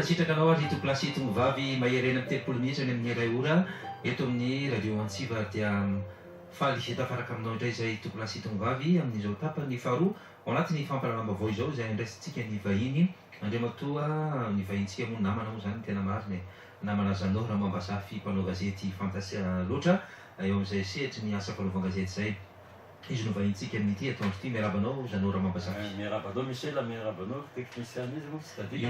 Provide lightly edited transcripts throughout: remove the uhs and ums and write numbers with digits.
Mankasitraka anao ary ito plasy ito vavy maherena amin'ny telopolo minitra any amin'ny iray ora eto amin'ny radio Antsiva dia faly tafaraka aminao indray izay ito plasy ito vavy amin'izao tapany faharoa ao anatin'ny fampalalam-bavao izao izay andraisintsika ny vahiny andriamatoa ny vahintsika moa namana moa zany tena marina namana zanao raha mambasafy mpanao gazety fantasi loatra eo amin'izay sehitry ny asa fanaovana gazety zay izy no vahintsika amin'ity atoandro ity miarabanao zanao raha mambasafy miarabanao Michel miarabanao technicien izy moa c'est-à-dire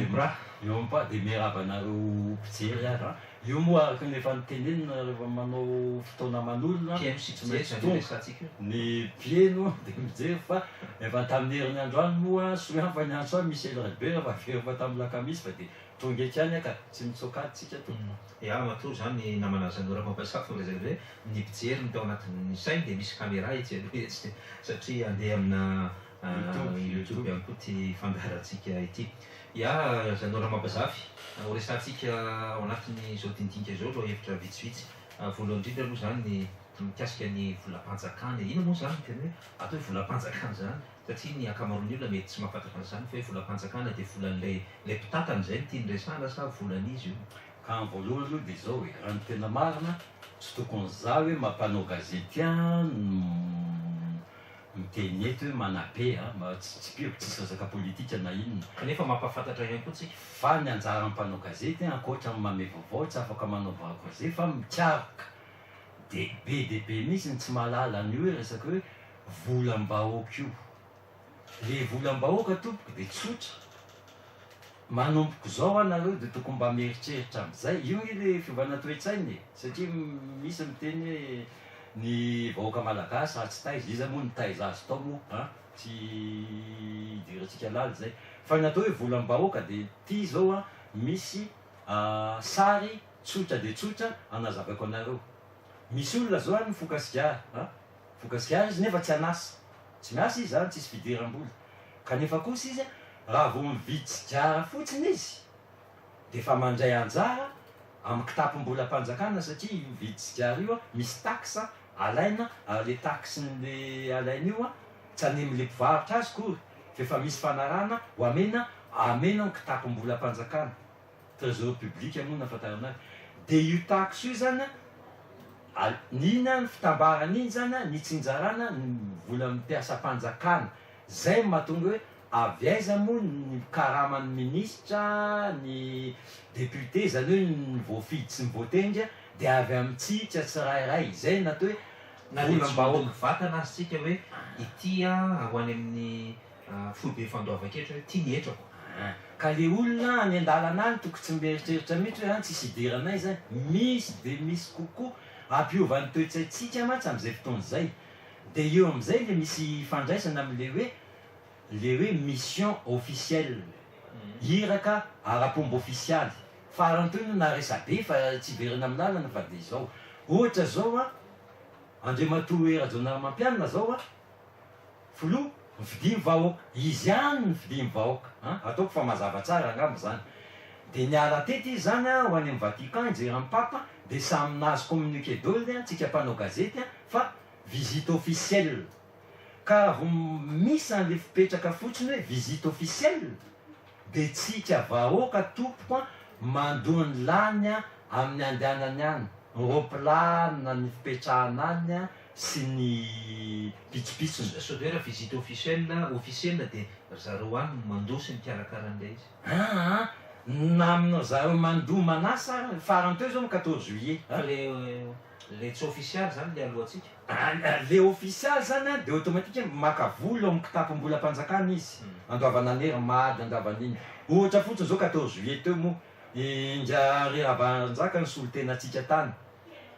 io pas dia miarabanareo mpijery ary io moa araka ny efa nitenenina rehefa manao fotoana manolona pieno sy tsy maintsy resatsika ny pieno dia mijery fa efa tamin'ny herinandro any moa soa fa niantso any Michel Rebert fa efa tamin'ny lakamisy fa dia tonga etrany ka tsy mitsokaditsika to ya matoa zany namana zanao raha mambasafy rezaka hoe ny mpijery ny tao anatin'ny sainy dia misy caméra itsy aloetsy satria andeha amina YouTube ihany koa ty fandaharantsika ity ya zanao raha mambasafy ho resantsika ao anatin'ny zao dindinika zao reo hevitra vitsivitsy voalohany indrindra aloha zany ny mikasika ny volam-panjakana ina moa zany tena hoe atao hoe volam-panjakana zany satria ny akamaroan'ny olona mety tsy mahafantatra an'izany fa hoe volam-panjakana dia volan'ilay mpitantana izay no tiany resahana sa volan'izy io ka amin'ny voalohany aloha dia izao hoe raha ny tena marina tsy tokony za hoe mampanao gazety miteny eto hoe manabe tsy piro tsisy resaka politika na inona kanefa mampahafantatra ihany koa tsika fa ny anjara mpanao gazety ankoatra mame vaovao tsy afaka manao gazety fa mitiaraka dia be mihitsy ny tsy mahalala ny hoe resaka hoe volam-bahoaka io le volam-bahoaka tompoko dia tsotra manompoko zao anareo dia tokony mba mieritreritra amin'izay io le fiovana toe-tsainy satria misy miteny hoe ny vahoaka malagasy raha tsy taiza izy moa ny taiza azy tao moa tsy idiratsika lala zay fa ny atao hoe volam-bahoaka dia ty zao misy sary tsotra dia tsotra anazavako anareo misy olona zao any fokasigary fokasigary izy nefa tsy anasa tsy miasa izy zany tsisy fidiram-bola kanefa kosa izy raha vao mividy sigara fotsiny izy dia fa mandray anjara amin'ny kitapom-bolam-panjakana satria mividy sigara io misy taxa alaina ary le taxin'le alaina io tsy anemile mpivarotra azy kory fa efa misy fanarana ho amena ny kitapom-bolam-panjakana trésor public moa nafantarana dia io taxe io zany nina ny fitambaran'iny zany ny tsinjarana ny vola mpiasa-panjakana zay mahatonga hoe avy aiza moa ny karaman'ny ministra ny député zany hoe ny voafidy sy ny voatendra dia avy amintsika tsirairay zay natao hoe na volam-bahoaka vatana azy tsika hoe ity ho any amin'ny foibe fandoava-ketra hoe tia ny etrako ka le olona any an-dalana any toko tsy mieritreritra mihitsy hoe tsisy idiranay zany misy dia misy kokoa ampiovan'ny toe-tsaintsika matsy amin'izay fotoana izay dia eo amin'izay le misy fandraisana amin'le hoe mission officielle iraka ara-pomba ofisialy farany toy no naresabe fa tsy verina amin'ny lalana fa dia izao ohatra zao andriamatoa era-jonara mampianina zao filoha mividy vahoaka izy ihany mividy vahoaka ataoko fa mazava tsara angamba zany dia niala tety izy zany ho any amin'ny Vatican ijeran'ny papa dia samy nazo communiqué d'ordre tsika mpanao gazety fa visite officielle ka vo misy an'le fipetraka fotsiny hoe visite officielle dia tsika vahoaka tompoko mandony lany amin'ny andehanany any roplanina ny fipetrahana any sy ny pitsopitsony sao de raha visite officielle dia zareo any mandosy ny karakaran'ilay izy na aminao zareo mandoa manasa farany teo zao mo 14 juillet le tsy officialy zany le alohantsika le officialy zany dia automatique maka vola amin'ny kitapom-bolam-panjakana izy andoavana nery mady andavan'iny ohatra fotsiny zao 14 juillet teo moa indrary avaranjaka ny solo-tenatsika tany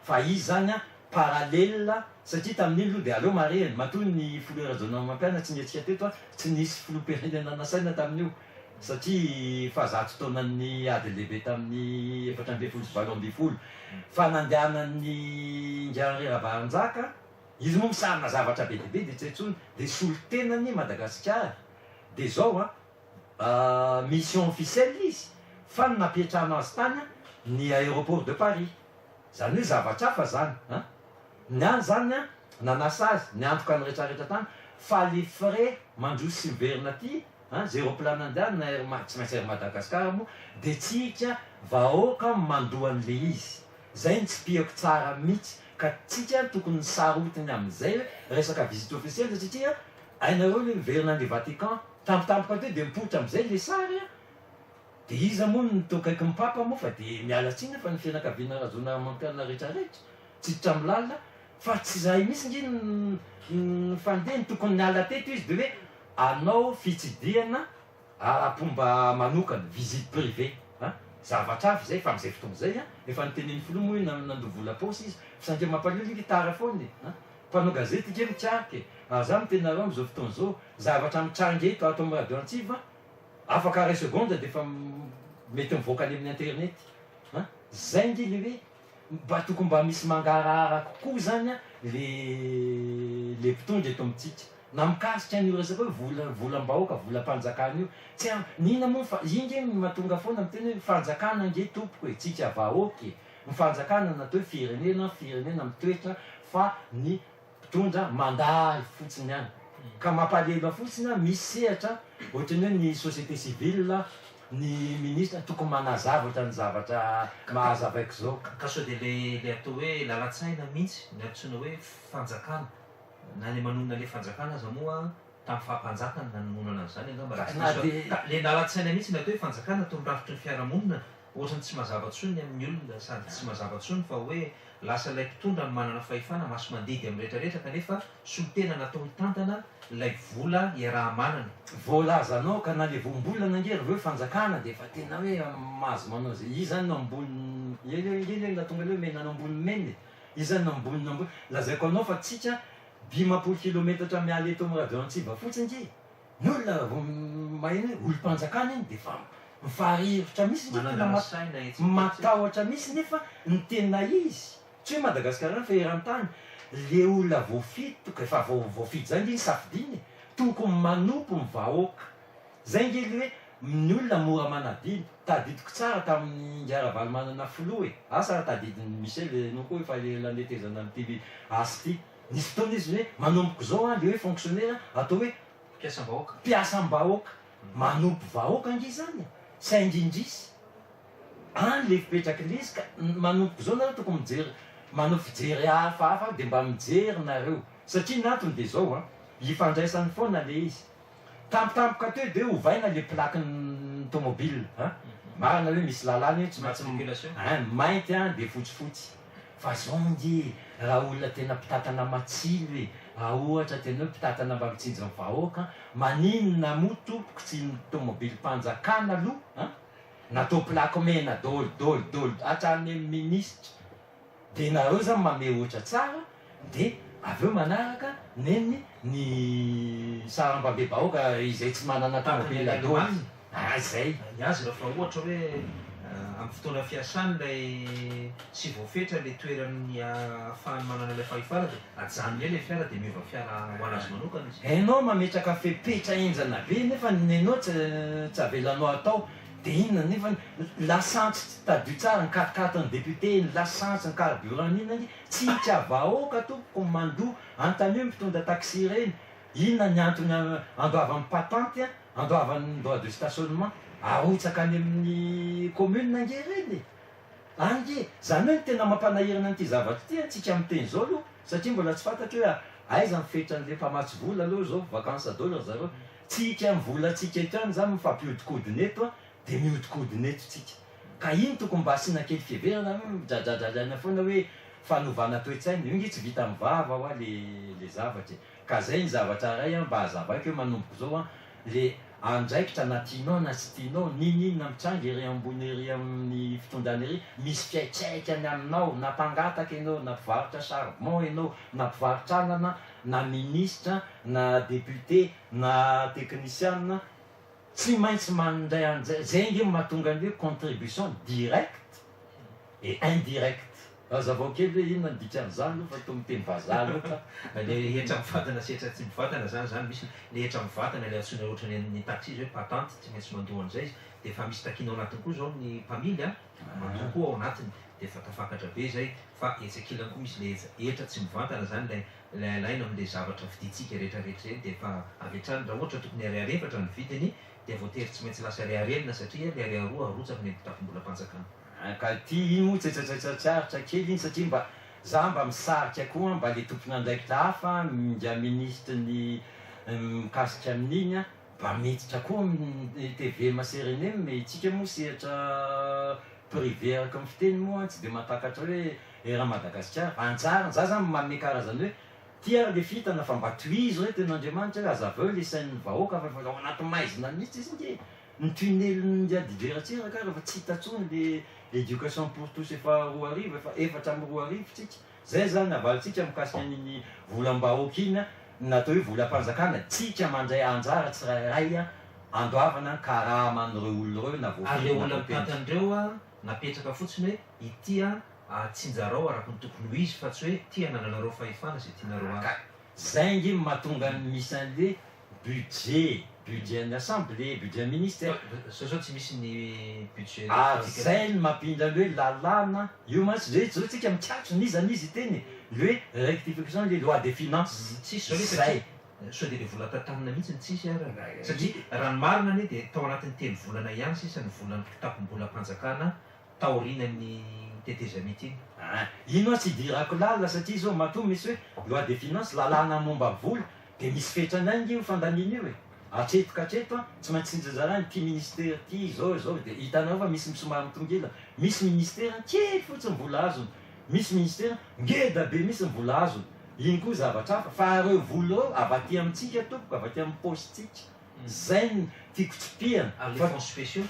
fa izy zany parallèle satria tamin'iny aloha dia aleo mareny matoa ny folera-jonao mampiana tsy niatsika teto tsy nisy filoam-pirenena nasaina tamin'io satria fa zato taonan'ny ady lehibe tamin'ny 4 fa nandehanan'ny indrary avaranjaka izy moa misarina zavatra be dehibe dia tsy haintsony dia solo-tenany Madagasikara dia zao mission officielle izy fa ny nampiatrana azy tany ny aéroport de Paris zany hoe zavatra hafa zany ny any zany nanasa azy ny antoka ny rehetrarehetra tany fa le frais mandroso sy miverina aty zay aeroplane andehanana tsy maintsy ary Madagasikara moa dia tsika vahoaka mandohan'le izy zay tsy piako tsara mihitsy ka tsika tokony sarotiny amin'izay hoe resaka visite officielle satria ainareo le miverina an'le Vatican tampotampoka teo dia mipoitra amin'izay le sary a dia iza moa nitokaiky mipapa moa fa dia miala tsiny fa ny fianakaviana razona mampianina rehetrarehetra tsiditra amin'ny lalina fa tsy zahay misy nge ny fandehany tokony niala teto izy dia hoe anao fitsidiana apomba manokana visite privé zavatra avy zay fa amin'izay fotoana zay a efa nitenen'ny filoha moa hoe nandovola paosy izy fa sandria mampalio gitara foany mpanao gazety ke mitsiarika za mitenareo am'izao fotoana zao zavatra mitrangy eto ato amin'ny radio Antsiva afaka ray seconde dia efa mety mivoaka any amin'ny internet zay nge le hoe mba tokony mba misy mangarahara kokoa zany a le mpitondra eto amintsika na mikasika an'io resaka hoe volam-bahoaka volam-panjakana io tsy nina moa fa inge mahatonga foana miteny hoe fanjakana nge tompoko e tsika vahoaky ny fanjakana natao hoe firenena mitoetra fa ny mpitondra mandahy fotsiny any ka mampalelo fotsiny a misy sehatra ohatrany hoe ny société civile ny ministre tokony manazavatra ny zavatra mahazavaiko zao ka sao dia le atao hoe lalatsaina mihitsy ny antsoina hoe fanjakana na le manonona le fanjakana aza moa tamin'ny fahampanjakana na nonona an'izany angamba le lalatsaina mihitsy ny atao hoe fanjakana atao mirafitry ny fiarahamonina ohatrany tsy mazava tsony amin'ny olona sady tsy mazava tsony fa hoe lasa ilay mpitondra ny manana fahefana maso mandidy amin'ny rehetrarehetra kanefa solotena natao hitantana ilay vola iaraha-manana voalazanao ka na le voambolana ngery hoe fanjakana dia efa tena hoe mahazo manao zay izy zany no ambony ely natonga le hoe menana ambony meny izy zany no ambony lazaiko anao fa tsika 20 kilometatra miala eto amin'ny radio Antsiva fotsiny nge ny olona maheno hoe olo-mpanjakana iny dia efa mifaharivotra misy matahotra misy nefa ny tena izy tsy hoe Madagasikara fa eran-tany le olona voafito ka efa voafito zany iny safidiny tokony manompo ny vahoaka zay nge le hoe ny olona mora manadiny tadidiko tsara tamin'ny ngiaravaly manana filoha e asa tadidiny Michel no koa efa le lanetezana amin'ny TV asy ty nisy fotoana izy hoe manompoko zao le hoe fonctionnaire atao hoe mpiasam-bahoaka manompo vahoaka nge zany saingindrisy le fipetraky le izy ka manompoko zao nareo tokony mijery manao fijery hafahafa dia mba mijery nareo satria natony dia zao ifandraisany foana le izy tampotampoka teo dia hovaina le plaqueny tomobile marina hoe misy lalàna io tsy maintsy mainty dia fotsifotsy fa zao nge raha olona tena mpitatana matsilo ohatra tena hoe mpitatana mba mitsinjo ny vahoaka maninona moa tompoko tsy ny tomobily mpanjakana aloha natao plaque mena dôly hatrany ministre dia nareo zany mame ohatra tsara dia avy eo manaraka neny ny saram-babe vahoaka izay tsy manana tomobily adôly zay azy rehefa ohatra hoe amin'ny fotoana fiasany ilay tsy voafetra le toeran'ny ahafahany manana ilay fahefana dia ajanony e le fiara dia miova fiara ho anazy manokana izy hainao mametraka fepetra enjana be nefa nenao tsy avelanao atao dia inona nefa lasantsy tsy tadio tsara ny katikatiny député ny lasantsy ny carburant inona nge tsika vahoaka tompoko mandoa antany hoe mpitondra taxi reny inona ny antony andoavan'ny patente andoavan'ny droit de stationnement arotsaka any amin'ny commune nge reny ange zany hoe tena mampanahirana n'ity zavatra ty tsika miteny zao aloha satria mbola tsy fantatry hoe aiza mifetran'le mpamatsy vola aloha zao vacances dollar zareo tsika mivola tsika eto any zany mifampiodikodina eto dia miodikodina eto tsika ka iny tokony mba asiana kely fiheverana midradradradrana foana hoe fanovana toe-tsaina io nge tsy vita mivava hoa le zavatra ka zay ny zavatra ray mba hazavaiko hoe manomboko zao le andraikitra na tianao na tsy tianao ninina mitrangy ery ambony ery amin'ny fitondrany ery misy fiaitsaikany aminao na mpangataka ianao na mpivarotra charbon ianao na mpivarotra anana na ministre na député na technicienne tsy maintsy mandray an'zay zay nge mahatonga ny hoe contribution directe et indirecte azavao kely hoe inona nydika an'izany aloha fa to miteny vazaha loatra le hetra mivatana sy hetra tsy mivatana zany misy le hetra mivatana le antsoina ohatrany ny taxi izy hoe patente tsy maintsy mandoa an'izay izy dia efa misy takiana ao anatiny koa zao ny mpamily a mandokoa ao anatiny dia efa tafakatra be zay fa etsakilany koa misy le etra tsy mivantana zany lay alaina amin'le zavatra viditsika rehetrarehetra zany dia efa avetrany raha ohatra tokony ariarefatra ny vidiny dia voatery tsy maintsy lasa ariarelina satria le ariaroa arotsaka ny tapim-bola panjakana ka ty iny moa tsatsatsatsatsaritra kely iny satria mba za mba misarika koa mba le tompona andraikitra hafa ndra ministre ny mikasika amin'iny a mba miditra koa TV Masereneny me itsika moa sehatra privé araka amin'ny fiteny moa tsy dia mahatakatra hoe era Madagasikara antsara za zany manome karazany hoe tia le fitana fa mba tohizo hoe ten'Andriamanitra hoe azaveo le sain'ny vahoaka fa ao anaty maizina mihitsy izy nge nytoineliny diadiveratsiraka rehefa tsy hitatsony le éducation pour tous efa roa arivo efa efatra amin'ny roa arivo tsika zay zany avalitsika mikasika an'iny volam-bahoaka iny natao hoe volam-panjakana tsika mandray anjara tsirairay a andoavana karaman'ireo olona ireo na voale olona mipatandreo a napetraka fotsiny hoe ity a tsinjarao araka ny tokony ho izy fa tsy hoe tia nananareo fahefana zay tianareo a zay ngy mahatonga misy an'le budget ny assemblée budget ministère zao tsy misy ny budget zay ny mampindra le hoe lalàna io mantsy zay zao tsika mikiatso nizanizy teny le hoe rectification le loi des finances tsisy zay sao dia le vola tatanina mihitsy ny tsisy ara satria raha ny marina anie dia tao anatin'ny telo volana ihany sisa ny volany tapim-bola panjakana taorinany tetezamity iny ino a tsy dirako lala satria zao matoa misy hoe loi des finances lalàna momba vola dia misy fetrany io fandaniny io e atretika atreto a tsy maintsy sinjazarany ty ministère ty zao dia hitanao fa misy misomary mitongela misy ministère kely fotsiny vola azony misy ministère ngeda be misy ny vola azony iny koa zavatra hafa fa areo vola reo avaty amintsika tompoko avaty amin'ny positsika zay ny tiako tsipihana fonds spéciaux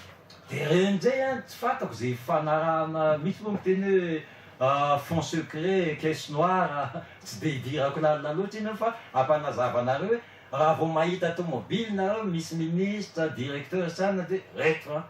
dia ren'izay a tsy fantako zay fanarahana misy moa miteny hoe fonds secret caisse noire tsy dia hidirako lalina loatra iny fa ampanazavana reo hoe raha vao mahita tomobile nareo misy ministre directeur sana dia reto a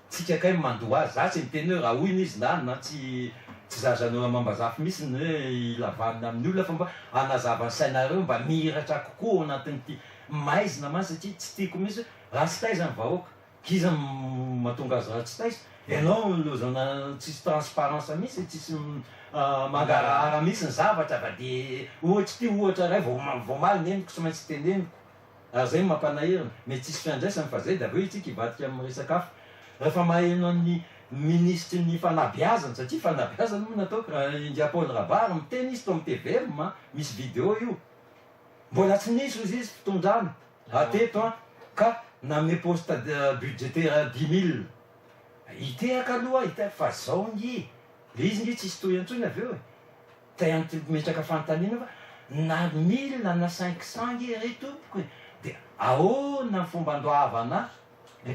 tsika kay mandoa azy za tsy miteny hoe raha hoiny izy ndany na tsy zazanao mambazafy misy ny hoe ilavanina amin'ny olona fa mba anazavany sainareo mba mihiratra kokoa ao anatin'ity maizina man satria tsy tiako misy raha tsy taizany vahoaka kiza mahatonga azy raha tsy taiza ianao lozana tsisy transparence misy tsisy mangarahara misy ny zavatra fa dia ohatry ty ohatra ray voamaly neniko tsy maintsy teneniko ary zay mampanahirana mety tsisy fiandraisany fa zay da aveo itsika hivatika amin'ny resaka hafa rehefa maheno ny ministre ny fanabeazany satria fanabeazany moa nataoko raha indria Paul Rabary miteny izy to amin'ny TVM misy vidéo io mbola tsy nisy ozy izy fitondrana ateto a ka name poste budgétaire 10 000 hitehaka aloha hitehaka fa zao ngy le izy ngy tsisy toy antsony aveo e metraka fanontaniana fa na 1000 na 500 ngy re tompoko e dia ahoana ny fomba andoavana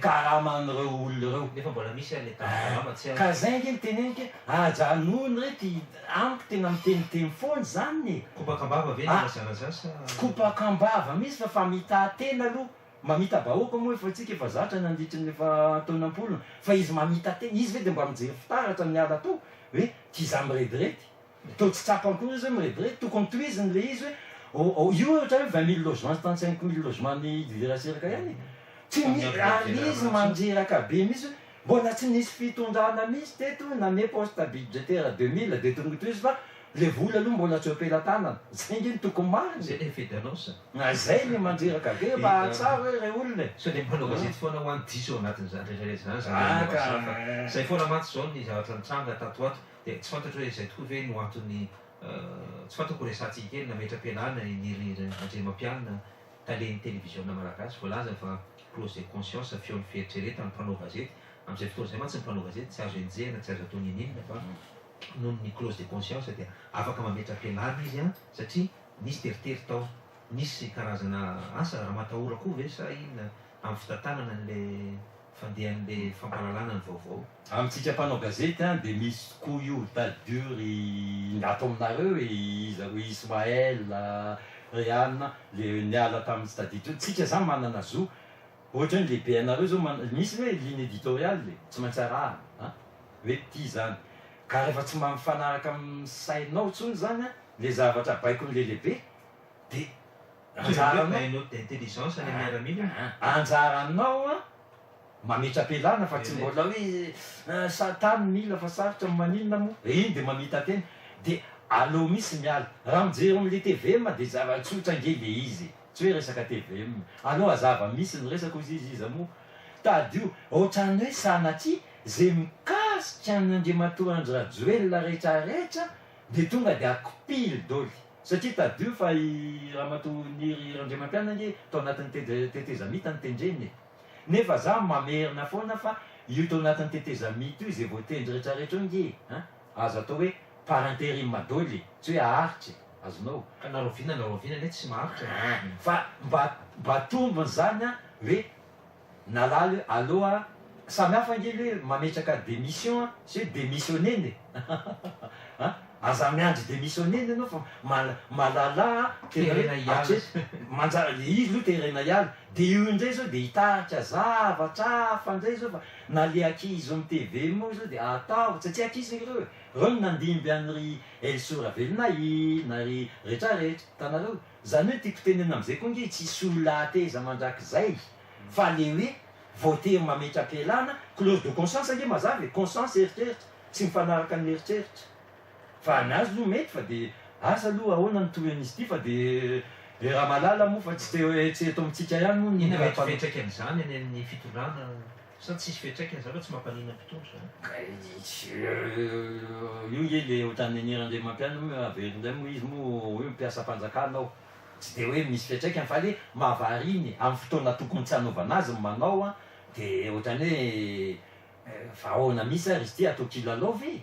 karaman'ireo olona ireo nefa mbola misy ale taamatsy ka zay ngy miteneniko ajanony rety amiko tena miteniteny foany zany kopakambava ve nasanazasa kopakambava misy fa mitantena aloha mamita vahoaka moa efa tsika efa zatra nandritry nefa taonam-polona fa izy mamita tena izy ve dia mba mijery fitaratra amin'ny ala to hoe ty za miredirety to tsy tsapany koa izy hoe miredirety tokony toiziny le izy hoe io ohatra hoe 20 000 logements 35 000 logements ny divirasiraka ihany tsy izy manjeraka be misy hoe mbola tsy nisy fitondrana misy teto name poste budgétaire 2000 dia tonga to izy fa le vola aloha mbola tsy ampelan-tanana zay ngy ny tokony mariny zay le fedanose zay le manjeraka be mba hatsara hoe re olona so le mpanao gazety foana ho any diso ao anatin'izany rehetrarehetra zany zay foana mantsy zao ny zavatra nitranga tato ato dia tsy fantatra hoe zay tokoa ve no antony tsy fantako resatsika kely nametra-pialana niry andriamampianina taleny télévision malagasy voalaza fa clause de conscience fiony fieritreretana ny mpanao gazety amin'izay fotoana zay mantsy ny mpanao gazety tsy azo enjehana tsy azo atao nininina fa noho ny clause de conscience dia afaka mametra-pialana izy a satria nisy teritery tao nisy karazana asa raha matahora koa ve sa inona amin'ny fitantanana n'le fandehan'le fampalalana ny vaovao amintsika mpanao gazety a dia misy koa io tadury ato aminareo izy Ismaël Rianna le niala tamin'ny stadito tsika zany manana zo ohatra hoe lehibe anareo zao misy hoe ligne éditoriale le tsy maintsy arahana hoe ty zany ka rehefa tsy mifanaraka amin'ny sainao ntsony zany a le zavatra baiko ny le lehibe dia d'intelligence any miaramila anjaranao a mametra-pialana fa tsy mbola hoe satany mila fa sarotra maninona moa iny de mamita tena de aleo misy miala raha mijery am'le TVM de zavatsotra nge le izy tsy hoe resaka TVM aleo azava misy ny resaka ozy izy moa tadio ohatrany hoe sanatria zay mikasika n'Andriamantoa Andry Rajoelina rehetrarehetra de tonga de akopily doly satria tadio fa i Ramatoniry Randriamanpiana nge tao anatin'ny tetezamita ny tendreny nefa za mamerina foana fa io tao anatin'ny tetezamita io zay voatendry rehetrarehetra io nge azo atao hoe par intérim doly tsy hoe aharitry azonao ka naroviana ne tsy maharitra fa mba tombony zany a hoe nalaly aloha samy hafa nge hoe mametraka démission sy hoe démissionneny aza miandry démissionneny anao fa malala terena iala manjary izy lo terena iala de io indray zao de hitarika zavatra hafa indray zao fa na le akizy amy TV moa zao de atao satria akizy ireo reo no nandimby an'ry Elsora Velonay na ry rehetrarehetra tanareo zany hoe tiako tenena am'izay koa nge tsy solateza mandrakizay fa le hoe voatery mametra-pialana clause de conscience nge mazava e conscience eritreritry tsy mifanaraka ny eritreritry fa anazy lo mety fa de asa aloha ahoana nytoy an'izy ty fa de raha malala moa fa tsy eto amitsika ihany moa ina mety fetraikany zany any amin'ny fitondràna sa tsisy fetraikany zareo tsy mampanina mpitondra io nge le ohatrany anirandriamampiana moa averindray moa izy moa hoe mipiasa mpanjakanao tsy de hoe misy fetraikany fa le mavariny amin'ny fotoana tokony tsy hanaovana azy manao a de ohatrany hoe fa ahoana misy ary izy ty atao kilalao ve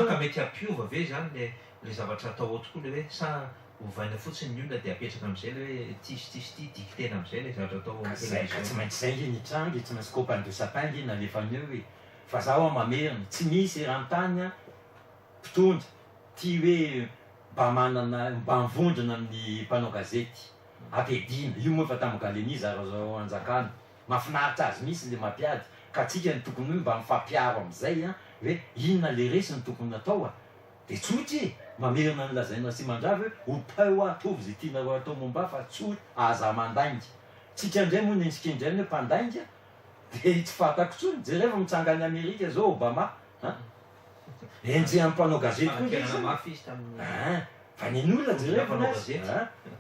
ka mety ampiova ve zany le zavatra atao ao tokoa le hoe sa ovaina fotsiny ny olona de apetraka am'izay le hoe tisy ty dictena am'izay le zavatra atao ka tsy maintsy zay nge nitrangy tsy maintsy copagne de sapin nge nalefa eo hoe fa zaho a mamerina tsy misy rantany a mpitondra ty hoe mba manana mba mivondrona amin'ny mpanao gazety ampedina io moa fa tamin'ny galenizy arazao anjakana mahafinaritra azy misy le mampiady ka atsika ny tokony hoe mba mifampiaro am'izay a hoe inona le resy ny tokony atao a de tsotry mamerina ny lazaina sy mandravy hoe opao atovy zay tianareo atao momba fa tsotry aza mandainga tsika indray moa nensika indray hoe mpandainga de tsy fantako tsony jereva mitsangany Amerika zao Obama enjy amin'ny mpanao gazety koa fa nin'olona jereva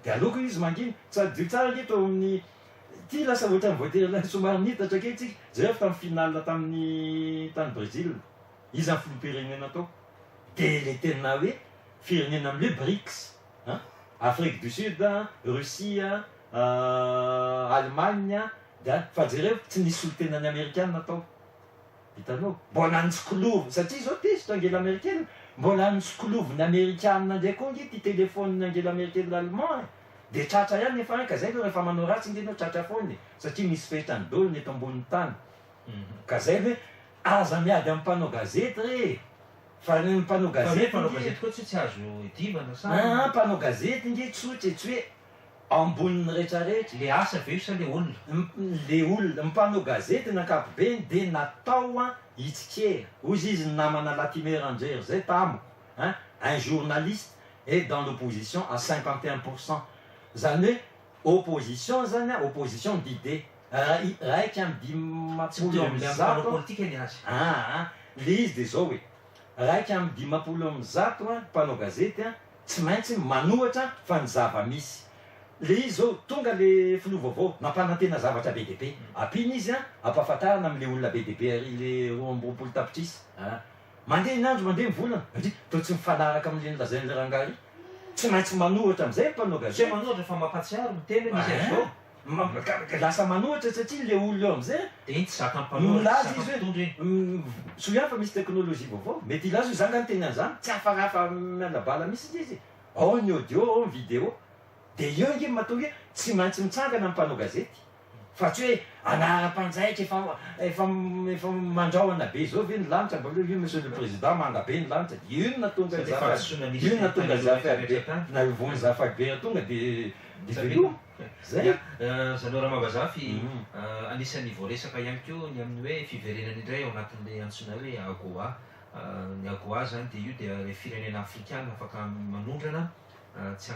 de aleoko izy manginy sady tsara nge tao amin'ny ty lasa ohatrany voatery somary nitatra ake tsika jereva tamin'ny finale tamin'ny tany Brésil izy amin'ny filoham-pirenena tao de le tena hoe firenena am'le BRICS Afrique du Sud Russie Allemagne da fa jereo tsy nisy olo-tenany amerikana tao hitanao mbola nitsokolovo satria zao tezitra angela américaine mbola nitsokolovo amerikana ndray koa nge ty telefôny angela américaine allemand de tratra ihany nefa ka zay rehefa manao ratsy ngenao tratra foany satria misy fetrany dolo eto ambonin'ny tany ka zay hoe aza miady amin'ny mpanao gazety re fa ny mpanao gazety koa tsy azo idivana sa mpanao gazety nge tsotry tsy hoe amboniny rehetrarehetra le asa ve sa le olona mpanao gazety n'ankapobeny de natao a hitsikera ozy izy namana Latimer André zay tamiko un journaliste est dans l'opposition à 51%. Zany hoe opposition zany opposition d'idée raiky amy dimapolo amy zato le izy de zao hoe raiky amy dimapolo amy zato mpanao gazety tsy maintsy manohatra fa ny zava-misy le izy zao tonga le filoha vaovao nampanantena zavatra be deaibe apiny izy ampahafantarana am'le olona be deaibe ary le roa amby roapolo tapitrisa mandeha inandro mandeha mivolana to tsy mifanaraka am'le nylazan'le rangary tsy maintsy manohatra am'izay mpanao gazety manohatra fa mampatsiaro miteny misy azao lasa manohatra satria le olo eo am'izay de iny tsy zaka mpanohatra soiany fa misy teknôlôzia vaovao mety ilazo zany ka ny teny an'izany tsy hafarafa mialabala misy izy ao ny audio ao ny vidéo de io nge matao hoe tsy maintsy mitsangana amy mpanao gazety fa tsy hoe anara-panjaika efa mandrahona be zao ve ny lanitra mba io monsieur le président mangabe ny lanitra io natonga na ivony zafabera tonga de velo zay zareo raha mabazafy anisan'ny voaresaka ihany ko ny amin'ny hoe fiverenana indray ao anatin'le antsoina hoe AGOA ny AGOA zany de io de le firenena afrikana afaka manondrana tsy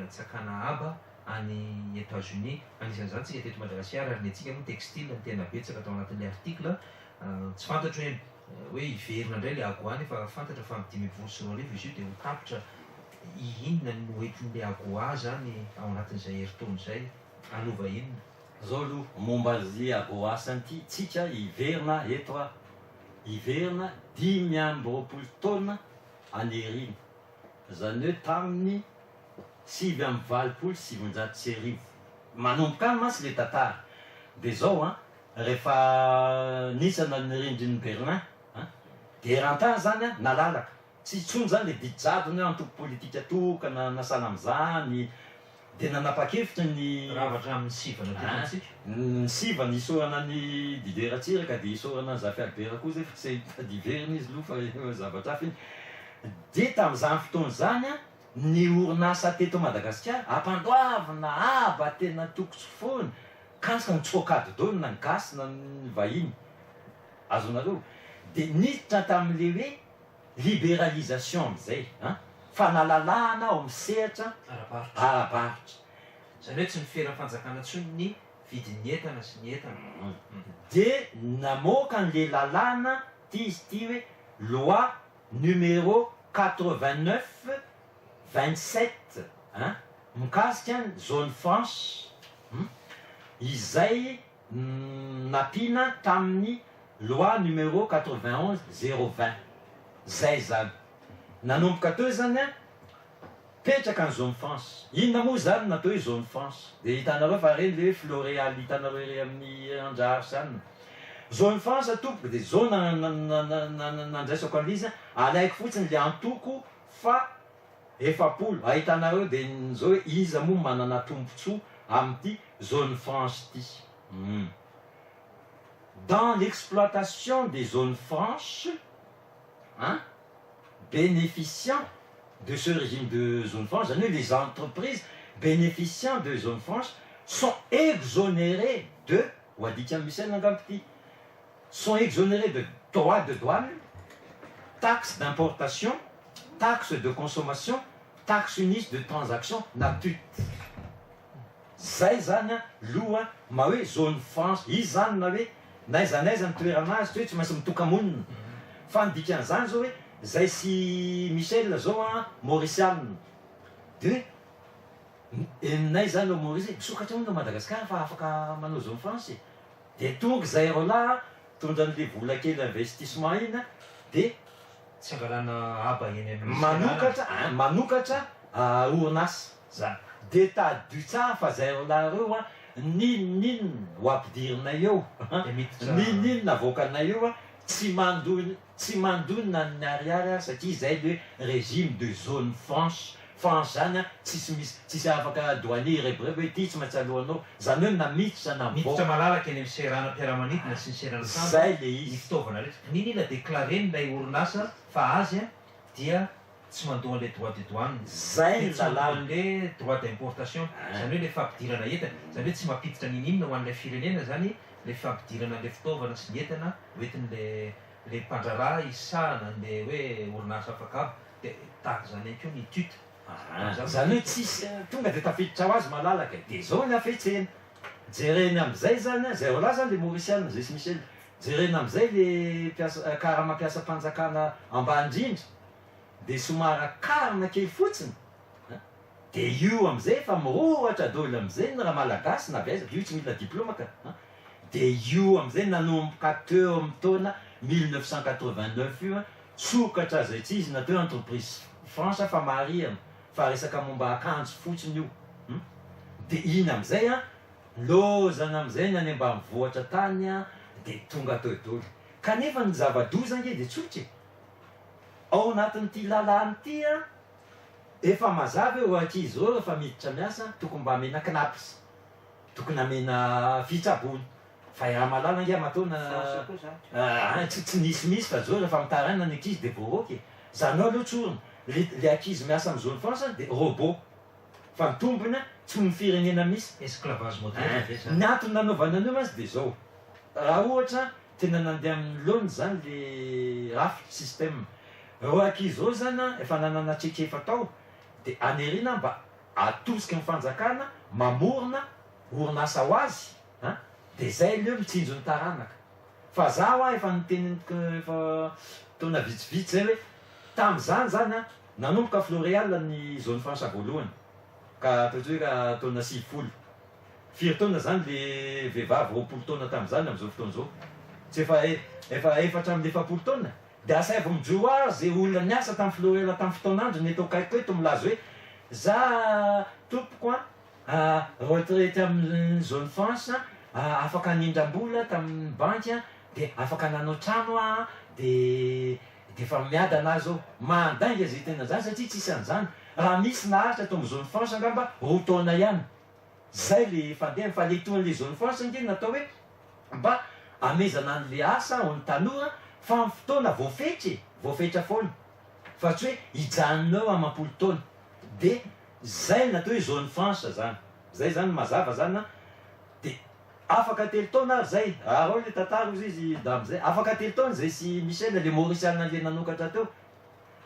tsakana aba any États-Unis anisan'izany tsika teto Madagasikara ary ny antsika moa textile ny tena betsaka atao anatin'ilay article tsy fantatro hoe hiverina indray le ago any fa fantatra fa amin'ny 2024 izy io dia ho tapitra inona no entin'ilay ago zany ao anatin'izay herintaona izay anova inona zao aloha momba azy ago asany ity tsika hiverina eto a hiverina 5 taona anerina zany hoe tamin'ny 7 manomboka any mantsy le tantara dia zao a rehefa nisana ny rindrin'ny Berlin dia rantany zany a nalalaka tsy itsony zany le didijadony hoe antoko politika tokana nasana amin'izany dia nanapa-kevitra ny ravatra amin'ny sivana tetantsika ny sivana isorana ny Dider Ratsiraka dia isorana ny Zafy Albert koa zay fa tsy hitady hiverina izy aloha fa zavatra hafa iny dia tamin'izany fotoana zany a ny orinasa teto Madagasikara ampandoavana aba tena tokotry foana kansika ny tsokady dona ny gasy na ny vahiny azonareo dia niditra tamin'le hoe libéralisation amizay fanalalahana ao amin'ny sehatra ara-barotra zany hoe tsy miferan'ny fanjakana ntsony ny vidin'ny entana sy ny entana dia namoaka an'le lalàna ty izy ty hoe loi numéro 89-27 mikasika ny zone franche izay napina tamin'ny loi numéro 91-020 zay zany nanomboka teo zany a petraka ny zone franche inona moa zany natao hoe zone franche dia hitanareo fa reny le Floréal hitanareo re amin'ny andraro zany zone franche tompoka dia zao nandraisako an'izy alaiko fotsiny le antoko fa 7 ahitanareo dia zao hoe iza moa manana tombontsoa amin'ity zone franche ity dans l'exploitation des zones franches bénéficiant de ce régime de zone franche, les entreprises bénéficiant de zone franche sont exonérées de, sont exonérées de droits de douane, taxes d'importation, taxes de consommation, taxes uniques de transaction, nature. Zay zany loha ma hoe zone franche izy zany na hoe naiza ny toerana azy tsy maintsy mitokamonina fa ny dikan'izany zao hoe zay sy Michel zao a Mauricianina dia nay zany Maurice misokatra moa Madagasikara fa afaka manao zone franche dia tonga zay rola tondra an'le vola kely investissement iny dia tsy angalana aba eny manokatra orinasa zany dia tady tsara fa zay rola reo a ninonino ho ampidirina eo ninonino navoakanay eo a tsy mandonina ny ariary satria zay le régime de zone franche zany tsisy afaka douanier rebrebe hoe ty tsy maintsy alohanao zany hoe namiditra miditra malalaka eny amin'ny serana mpiaramanidina sy ny serana zay le izy fitaovana rehetra ninona déclaré nilay orinasa fa azy dia tsy mandoa an'ilay droit de douane zay tsy mandoa an'ilay droit d'importation zany hoe le fampidirana entana zany hoe tsy mampiditra ninona ho an'ilay firenena zany le fampidirana an'ilay fitaovana sy ny entana hoentin'le mpandraraha isahana an'le hoe orinasa afaka dia tahaka zany ihany koa ny tute zany hoe tsisy tonga dia tafiditra ho azy malalaka dia zao ny afetsena jereny am'izay zany zay ola zany le Mauricianina zay sy Michel jereny am'izay le karaha mampiasa mpanjakana ambandrindra dia somara karina kely fotsiny dia io am'izay efa mirohatra daholo am'izay ny raha malagasy na biaizaka io tsy mila diplôma ka dia io am'izay nanomboka teo amin'ny taona 1989 io sokatra zay tsy izy natao entreprise franche fa mariana fa resaka momba akanjo fotsiny io dia iny am'izay lozana am'izay ny any ambanivohatra tany dia tonga tao daholo kanefa ny zava-doza nge dia tsotra ao anatin'ity lalàny ity efa mazava hoe ankizy reo rehefa miditra miasa tokony mba amena knapis tokony amena fitsabony fa raha malala nge matona tsy nisimisy fa zao rehefa mitaraina ny ankizy dia voaroky zany ao aloha tsorona le ankizy miasa amin'ny zone franche dia robot fa mitombona tsy ny firenena misy esclavage moderne ny antony nanaovana an'io mantsy dia zao raha ohatra tena nandeha amin'ny lona zany le rafitra système reo ankizy reo zany efa nanana tsekefy atao dia anerina mba atosiky ny fanjakana mamorona orinasa ho azy dia zay leo mitsinjo ny taranaka fa zaho efa niteneniko efa taona vitsivitsy zay hoe tamin'izany zany nanomboka Floréal ny zone franche voalohany ka ataotsy hoe ka taona 50 firy taona zany le vehivavy 20 taona tamin'izany amin'izao fotoana zao tsy efa efatra amin'ny 70 taona dia asay vao mijo azy zay olona niasa tamin'ny Floréal tamin'ny fotoanandro ny atao kaiky eto milazo hoe za tompoko retraité amin'ny zone franche afaka nindram-bola tamin'ny banky dia afaka nanao trano dia efa miady anazy zao mandainga zay tena zany satria tsisy an'izany raha misy naharitra atao amin'ny zone franche angamba roa taona ihany zay le fandeha fa le toan'le zone franche nge natao hoe mba amezana an'le asa ho ny tanora fa amin'ny fotoana voafetra foana fa tsy hoe hijanona eo amam-polo taona dia zay natao hoe zone franche zany zay zany mazava zany dia afaka telo taona zay arao le tantara izy da am'izay afaka telo taona zay sy Michel le Mauriciana le nanokatra teo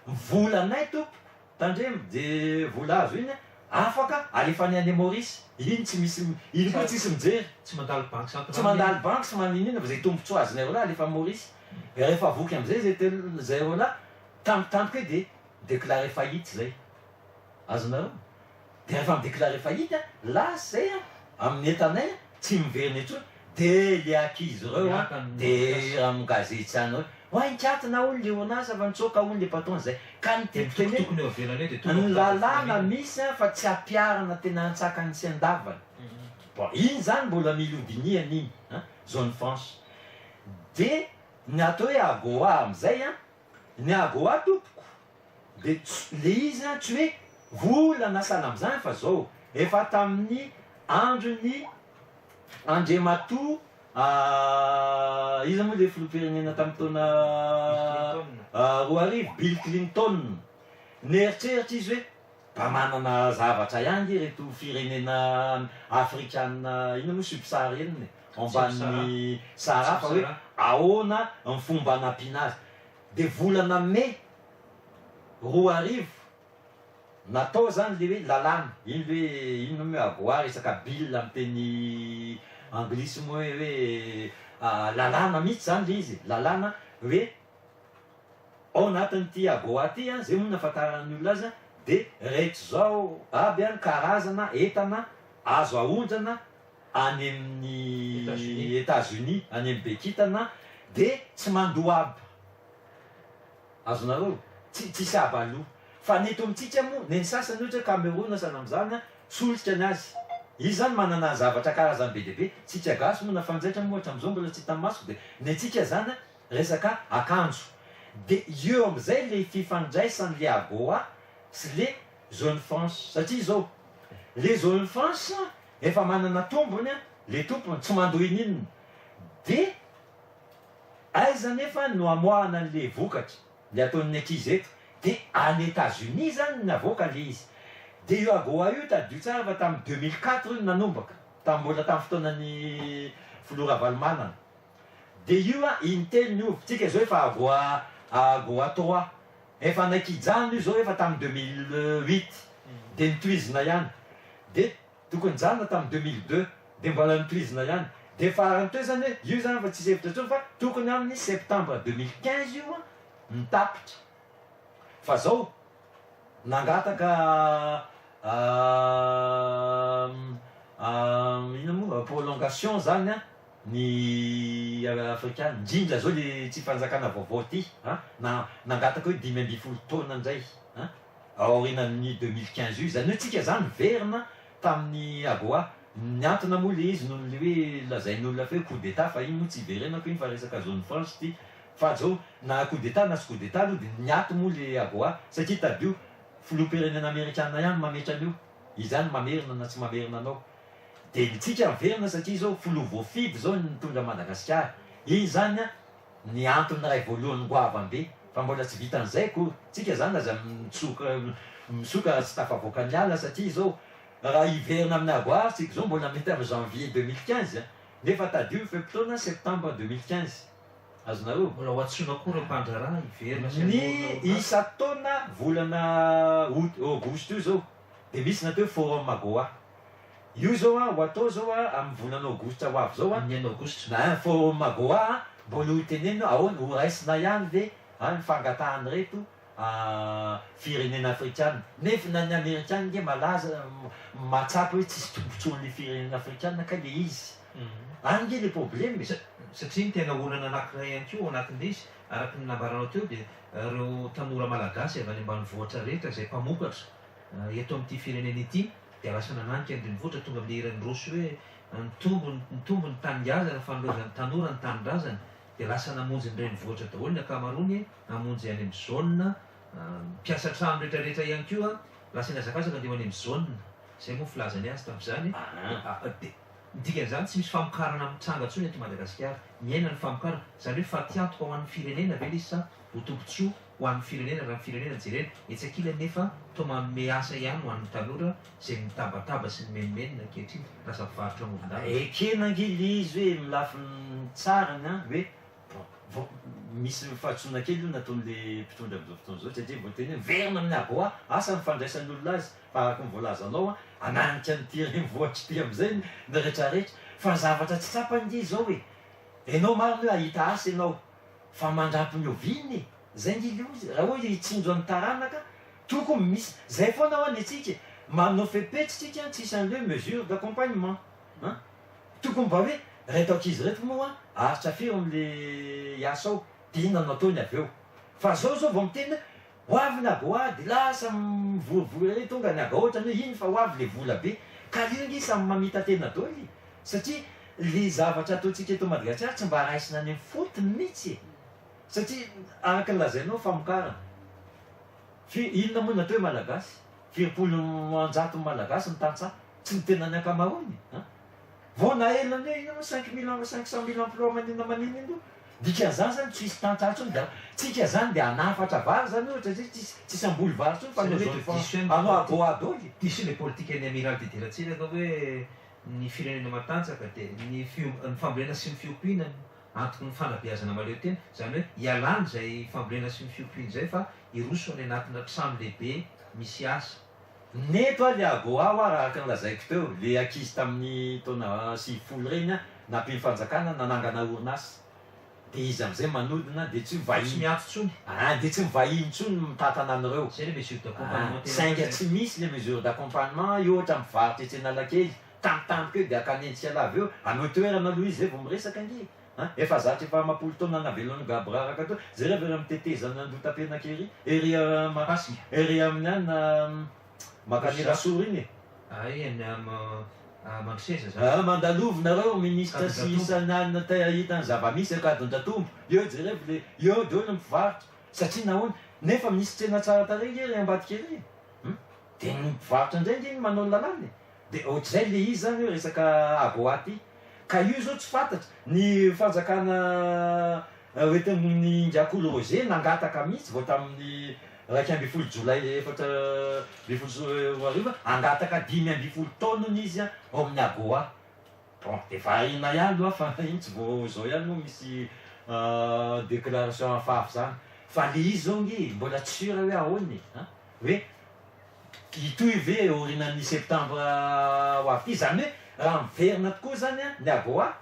volanay tompo tandremo dia vola azo iny afaka alefany any Maurice iny tsy misy iny koa tsisy mijery tsy mandalo banque tsy mandalo banque sy manino ina fa zay tombontsoa azonay rola alefa Maurice rehefa voky am'izay zay telo zay rola tampotampoka hoe dia déclaré faillite zay azonareo dia rehefa midéclaré faillite lasa zay amin'ny entanay tsy miveriny etsony dia le akizy reo dia amin'ny gazety any hoe hoay nikatona olo le onasa fa nitsoka olo le patron zay ka nitepiteny ny lalàna misy fa tsy ampiarana tena antsakany tsy andavana bon iny zany mbola milodiniana iny zone franche dia ny atao hoe agoa am'izay ny agoa tompoko dia le izy tsy hoe vola nasana am'izany fa zao efa tamin'ny androny Andriamato izy moa le filoham-pirenena tamin'ny taona roa arivo Bill Clinton nieritseritra izy hoe mba manana zavatra ihany reto firenena afrikana ino moa subsaharienne ambany Sahara fa hoe ahoana ny fomba hanampiana azy dia volana mai roa arivo natao zany le hoe lalàna iny hoe ino hoe agoa resaka bill amin'ny teny anglisy moa hoe lalàna mihitsy zany le izy lalàna hoe ao anatin'ity agoa ty zay moa nafantaran'ny olona azy dia rehetra zao aby karazana entana azo ahondrana any amin'ny États-Unis any amin'ny bekitana dia tsy mandoa aby azonareo tsisy aby aloha fa neto amintsika moa ny sasany ohatra Cameroun sana amin'izany solika ny azy izy zany manana zavatra karazany be dia be tsika gasy moa nafanjaitra moa ohatra amin'izao mbola tsy hita masoko dia ny antsika zany resaka akanjo dia eo amin'izay le fifandraisan'le agoa sy le zone franche satria zao le zone franche efa manana tombony le tompony tsy mandohin'inona dia aiza nefa no amoahana an'le vokatra le ataon'ny ankizy eto dia any États-Unis zany navoaka le izy dia io agoa io tadio tsara fa tamin'ny 2004 io nanombaka mbola tamin'ny fotoanany Flora Valmanana dia io intelo niovy tsika zao efa agoa 3 efa nakijana io zao efa tamin'ny 2008 dia nitoizina ihany dia tokony jana tamin'ny 2002 dia mbola nitoizina ihany dia farany teo zany hoe io zany fa tsy sevitra tsony fa tokony amin'ny septembre 2015 io nitapitra fa zao nangataka ino moa prolongation zany ny afrikana indrindra zao le tsy fanjakana vaovao ty nangataka hoe 5 taona indray aorinan'ny 2015 io zany hoe tsika zany verina tamin'ny agoa ny antona moa le izy noho le hoe lazain'olona fe coup d'état fa iny moa tsy iverenako iny fa resaka zone franche ty fa zao na coup d'état na sy coup d'état aloha dia niato moa le agoa satria tadio filoham-pirenena amerikana ihany mametra an'io izany mamerina na tsy mamerina anao dia nitsika miverina satria zao filoha voafidy zao nitondra Madagasikara iny zany ny antony ray voalohany goavambe fa mbola tsy vitan'izay koa tsika zany aza misoka tsy tafavoaka ny ala satria zao raha hiverina amin'ny agoa tsika zao mbola mety amin'ny janvier 2015 nefa tadio feptaona septembre 2015 azonareo mbola ho atsona koa rampandraraha iverina ny isa taona volana août augosty io zao dia misy natao forum magoa io zao ho atao zao amin'ny volana aogositra ho avy zao amin'ny aogositra na forum magoa mbola ho tenenina ahoana ho raisina ihany ve ny fangatahany reto firenena afrikana nefa na ny amerikana nge malaza matsapa hoe tsisy tombontsoan'le firenena afrikana ka le izy any nge le problème satria ny tena olana anankiray ihany koa anatin'le izy araka ny nambaranao teo dia reo tanora malagasy avy any ambanivohitra rehetra izay mpamokatra eto amin'ity firenena ity dia lasa nananika andrenivohitra tonga amin'ny iran'ny rosy hoe nitombo ny tanindrazana fanolozany tanora ny tanindrazana dia lasa namonjy ny renivohitra daholo ny akamarony namonjy any amin'ny zone mpiasa trano rehetrarehetra ihany koa lasa ny azakazaka andeha any amin'ny zone izay moa filazany azy tamin'izany dikan'izany tsy misy famokarana mitsanga ntsony eto Madagasikara miaina ny famokarana izany hoe fatiatoka ho an'ny firenena ve le izy sa ho tombotsoa ho an'ny firenena raha ny firenena jerena etsakila nefa to manome asa ihany ho an'ny tanora izay mitabataba sy ny menimenina ankehitriny lasa mpivarotra amoron-dalana ekena angily izy hoe milafiny tsarany hoe misy fahatsoana kely io nataon'le mpitondra amin'izao fotoana zao satria voateny hoe verina amin'ny aboa asa nyfandraisan'olona azy fa araka ny voalazanao ananika nyty renivohitra ty amin'izay ny rehetrarehetra fa zavatra tsy tsapany zao hoe ianao marina hoe ahita asa ianao fa mandrapiny oviny zay ngily raha hoe hitsinjo amin'ny taranaka tokony misy zay foana ho any atsika manao fepetsitsika tsisy an'le mesure d'accompagnement tokony mba hoe reto ankizy reto moa aritra firo am'le asao dia inona nataony avy eo fa zao vao miteny ho avy ny aboa dia lasa mivorivory re tonga ny aga ohatrany hoe iny fa ho avy le vola be ka io ngy samy mamita tena daoly satria le zavatra ataontsika eto Madagasikara tsy mba raisina any amin'ny fotony mihitsy satria araka ny lazainao famokarana inona moa natao hoe malagasy firopolo-anjato malagasy ny tantsaha tsy ny tena ny akamarony vao naelany hoe ina 500 000 emploi manina manina io dikan'izany zany tsisy tantsaha da tsika zany dia anafatra vary zany ohatra zay tsisy amboly vary tsony fa anao aboadoly diso le politika ny amiral de delatsiraka hoe ny firenena matanjaka dia ny fambolena sy ny fiompiana antoko ny fanabeazana maleo tena zany hoe ialany zay fambolena sy ny fiompiana zay fa iroso any anatina trano lehibe misy asa neto a le agoa raha araka ny lazaiko teo le ankizy tamin'ny taona 20 reny nampiny fanjakana nanangana orinasy dia izy am'izay manodina dia tsy mivahiny miantso tsony dia tsy mivahiny tsony mitatana an'ireo zay le mesure d'accompagnement sainga tsy misy le mesure d'accompagnement io ohatra mivarotra etsenalakely tampotampoka eo dia akanentsika lavy eo anao toerana aloha izy zay vao miresaka ngy efa zatra efa mapolo taona navelony gabraraka to zay rehefa ry mitetezana andotam-pianakery ery marasika ery amin'ny any makanela soro iny mandriseza zany mandalovonareo ministre sy isanany hitany zava-misy akadon-datombo eo jerevy le eo daholo mipivarotra satria nahoana nefa misy tsena tsara tareny ery ambadika ery dia ny mpivarotra indray ngy manao ny lalàny dia ohatr'izay le izy zany hoe resaka aboaty ka io zao tsy fantatra ny fanjakana oetin'ny Ndiakolo Roger nangataka mihitsy vao tamin'ny 2 jolay 2021 angataka 5 taonany izy ao amin'ny agoa bon dia varina ihany loha fa iny tsy vao zao ihany moa misy déclaration afafy zany fa le izy zao ngy mbola tsy sura hoe ahoany hoe itoy ve orinan'ny septembre ho avy ty zany hoe raha miverina tokoa zany ny agoa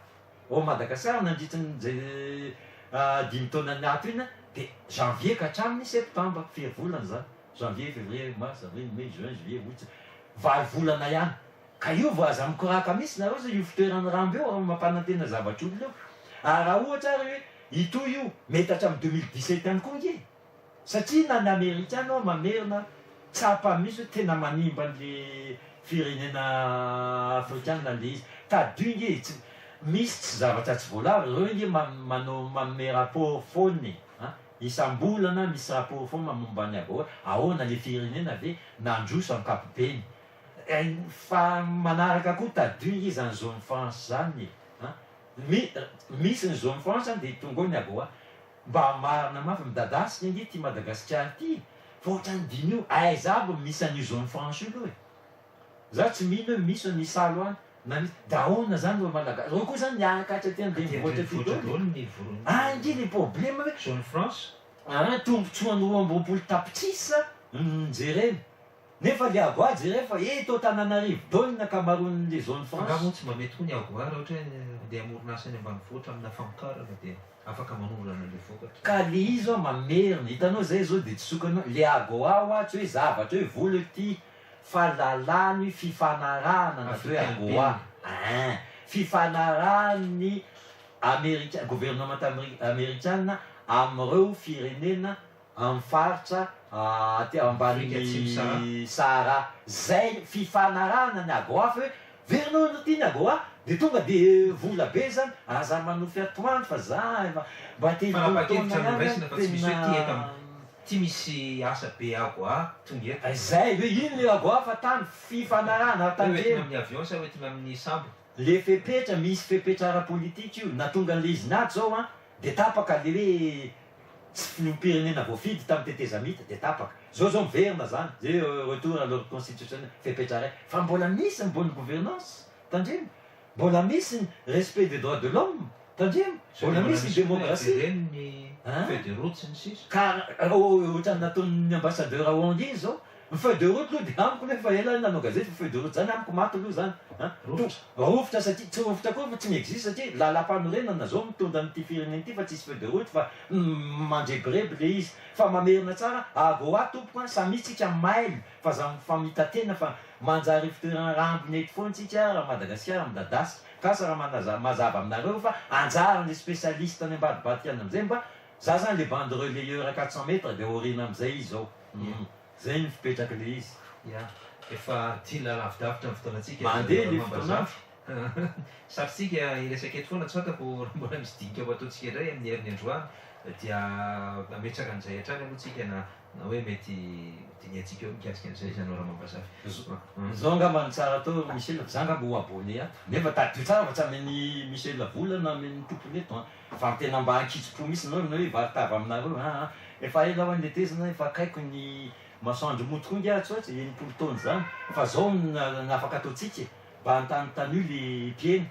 ao Madagasikara nandritran'zay 5 taona ny ato iny dia janvier ka hatramin'ny septembre firy volana zany janvier février mars avril mai juin juillet août 20 volana ihany ka io vao aza mikoraka misy nareo zay io fitoerany rambo eo mampanantena zavatr'olona eo raha ohatra ary hoe ito io mety hatramin'ny 2017 any koa nge satria na ny amerikana mamerina tsapa misy hoe tena manimba an'le firenena afrikana le izy tadio nge misy tsy zavatra tsy voalava reo nge manome rapport foany isam-bolana misy rapport foana mamomba ny aboa ahoana le firenena ve nandroso ankapobeny fa manaraka koa tadio nge zany zone France zany misy ny zone France zany dia tonga ao ny aboa mba marina mafy midadasika nge ty Madagasikara ty fa ohatrany diny io aizabo misy an'io zone France io loha za tsy mino hoe misy ny salo any na misy dahoana zany ro malagasy reo koa zany niaraka hatra ty andrenivohitra ty daholo ngy le problème hoe zone France tombotsoany 20 tapitrisa jereny nefa le agoady rehefa eto Tananarivo dôle n'akamaroan'le zone France Angamo tsy mba mety koa ny agoa raha ohatra hoe andeha hamoronasa any ambanivohitra amina famokarana dia afaka manorana le vokatra. ka le izy mamerina hitanao zay zao dia tsy sokanao le agoa tsy hoe zavatra hoe vola ty fahalalany fifanarahana na hoe agoa fifanarahany Américain gouvernement américain am'ireo firenena amin'ny faritra aty ambany Sahara zay fifanarahana ny agoa fa hoe verinono ty ny agoa de tonga de vola be zany aza manofy atoandro fa za mba ty misy asa be agoa tonga eto zay hoe ino le agoa fa tany fifanarahana tandreny amin'ny avion sa oetina amin'ny sambo le fepetra misy fepetra ara-politika io na tonga le izy nato zao a de tapaka le hoe tsy filopirenena voafidy tamin'ny tetezamita de tapaka zao miverina zany zay retour à l'ordre constitutionnel fepetra ray fa mbola misy ny bonne gouvernance tandremo mbola misy ny respect des droits de l'homme tandremo mbola misy ny démocratie feuille de route sy ny sisa ka ohatrany nataon'ny ambassadeur Hollande zao feuille de route aloha de amiko lefa ela nanao gazety feuille de route zany amiko maty aloha zany rofotra satria tsy rofotra koa fa tsy miexiste satria lalam-panorenana zao mitondra an'ity firenena ty fa tsisy feuille de route fa mandrebreby le izy fa mamerina tsara agoa tompoka sa misy tsika maily fa za famitatena fa manjary fitoerana rambony eto foana tsika raha Madagasikara midadasy kasa raha mazava aminareo fa anjarany spécialiste any ambadibadiky any amizay mba za zany le bande relayeur 400 mètres de orina amizay izy zao zay ny fipetraky le izy efa tila lavidavitra ny fotoanatsika mandeha le fotoana sarotsika iresaka eto foana tsy fatako raha mbola misy dinika ho ataontsika indray amin'ny herin'ny androany dia ametraka an'izay hatrany aloha tsika na hoe mety diniatsika eo mikasika an'izay izany raha mampasafy zao angamba ny tsara atao Michel za angamba ho abonné ato nefa tadio tsara fa tsy amen'ny Michel vola na amen'ny tompony eto fa ny tena mba ankitso-po misy nao hoe varitava aminareo efa ela ho andetezana efa akaiko ny masoandro motokonga tsoatsy enimpolo taona zany fa zao nafaka ataotsika mba antanotan'io le mpiena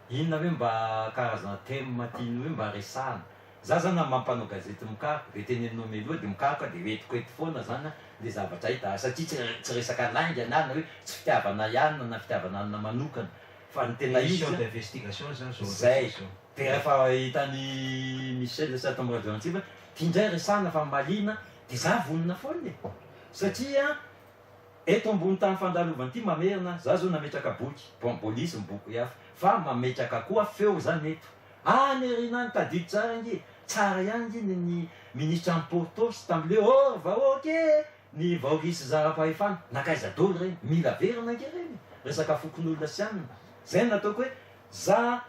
inona hoe mba karazana thème tiany hoe mba resahana za zany mampanao gazety mikaroka de teneninao meloa de mikaroka de etiko eto foana zany le zavatra hita satria tsy resaka langy anana hoe tsy fitiavana ianina na fitiavana anina manokana fa ny tena izy d'investigation zany zay de rehefa hitany Michel sy ato amin'ny radio antsika tiandray resahana fa malina de za vonona foana satria eto ambony tany fandalovana ty mamerina za zao nametraka boky polisy miboky hafa fa mametraka koa feo zany eto nerinany tadidy tsara nge tsara ihany iny ny ministre en Portos tam'le vahoaky ny vahorisy zara-pahefana nakaiza dôly reny mila verina nge reny resaka fokon'olona sy anina zay nataoko hoe za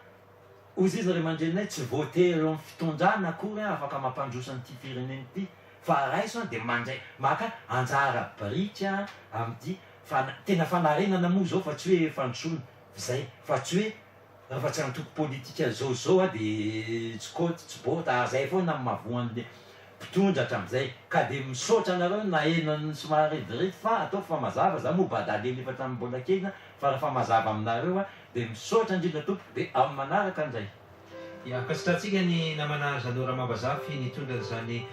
ozy izy ray mandrenay tsy voatery eo amin'ny fitondrana akory afaka mampandrosan'ity fireneny ty fa raiso de mandray maka anjara brika am'ty tena fanarenana moa zao fa tsy hoe fandrosoana zay fa tsy hoe rehefa tsy antoko politika zao de tsy koty tsy bota zay foana mavoan'le mpitondra hatram'izay ka de misaotra anareo na enany somary rediredy fa atao fa mazava za moa badalely efa hatramin'ny mbola kely fa rehefa mazava aminareo de misaotra indrindra tompo de amin'ny manaraka an'izay kasitrantsika ny namana zanora mambazafy nitondra zany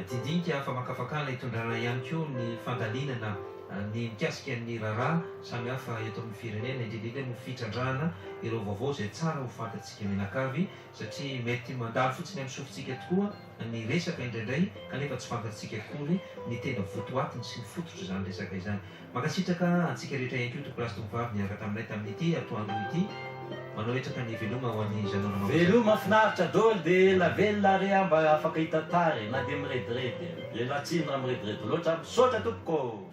didinika fa makafakana hitondrana ihany koa ny fandalinana ny mikasika ny raharaha samy hafa eto amin'ny firenena indrindrindra no fitrandrana ireo vaovao zay tsara ho fantatsika menakavy satria mety mandalo fotsiny amin'ny sofintsika tokoa ny resaka indraindray kanefa tsy fantatsika akory ny tena votoatiny sy ny fototro zany resaka izany makasitraka antsika rehetra ihany koa tokolasy tombavy niaraka taminay tamin'ity atoandro ity manao etraka ny veloma ho an'ny zanona veloma finaritra dôly de la velona re mba afaka hitatary na de mirediredy elatsiny raha mirediredy loatra misaotra tokoko